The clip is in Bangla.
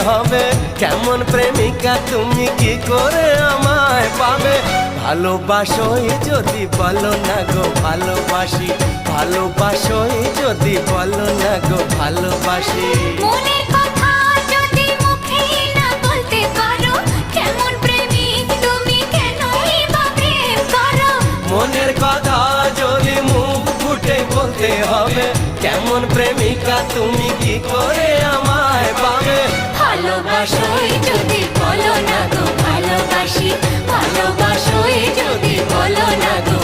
হবে। কেমন প্রেমিকা তুমি, কি করে আমায় পাবে? ভালোবাসোই যদি বলো না গো ভালোবাসি, ভালোবাসোই যদি বলো না গো ভালোবাসি। মনের কথা যদি মুখে না বলতে পারো, কেমন প্রেমিক তুমি, কেনই বা প্রেম করো? মনের কথা যদি মুখ ফুটে বলতে হবে, কেমন প্রেমিকা তুমি, কি করে আমায় পাবে? ভালোবাসোই যদি বলো না গো ভালোবাসি, ভালোবাসোই যদি বলো না গো